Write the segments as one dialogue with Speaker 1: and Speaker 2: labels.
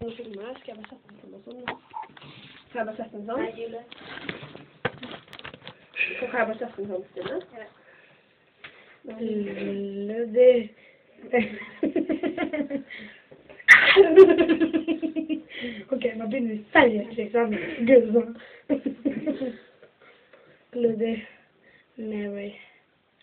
Speaker 1: Nå filmer jeg. Skal jeg bare sette den på sånn? Kan jeg bare sette den sånn?
Speaker 2: Nei, Julie.
Speaker 1: Kan jeg bare sette den sånn, Stine?
Speaker 2: Ja.
Speaker 3: Ok, nå begynner vi seriøst, liksom. Gud, sånn. Bloody Mary.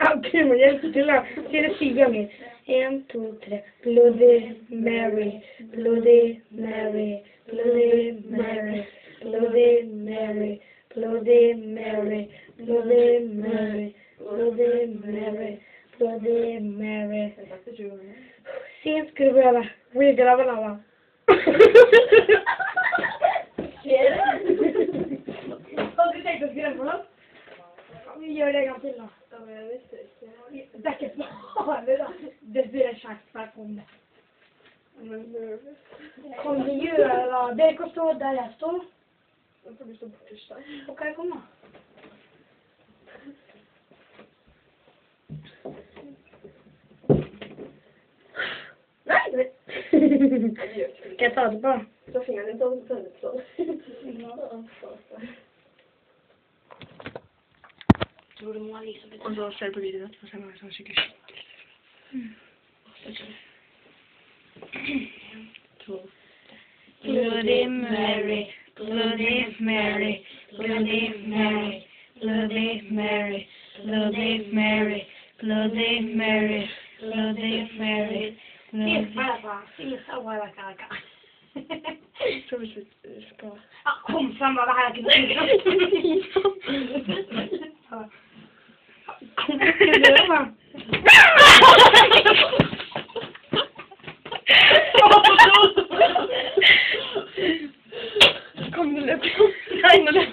Speaker 3: Ok, må hjelpe til da. Si det 10 ganger. 1, 2, 3. Bloody Mary. Bloody Mary. Bloody Mary. Bloody Mary. Bloody Mary. Bloody Mary. Bloody Mary. Bloody Mary. Si en skrubbøde. Hvor er graven av da?
Speaker 2: Skjer det?
Speaker 3: Har du tenkt å skrive på noe? Vi gjør det en gang til da. Det er ikke farlig da. Det blir en kjekt hver kom det. Kan vi gjøre det da? Dere kan stå der jeg står.
Speaker 1: Nå får du stå bortest der.
Speaker 3: Ok, kom da.
Speaker 1: Nei!
Speaker 3: Skal jeg ta det på?
Speaker 1: Så fingeren din sånn, så det sånn.
Speaker 3: Tror du må ha liksom litt.
Speaker 1: Og så ser du på videoen etterpå, så er det sånn skikkelig
Speaker 2: Bloody Mary, Bloody Mary, Bloody Mary, Bloody Mary, Bloody Mary, Bloody Mary, Bloody Mary,
Speaker 1: Så hvis vi skal...
Speaker 3: Kom frem da, det her er ikke noe. Kom frem da.
Speaker 1: Kom du løp. Nei, nå løp.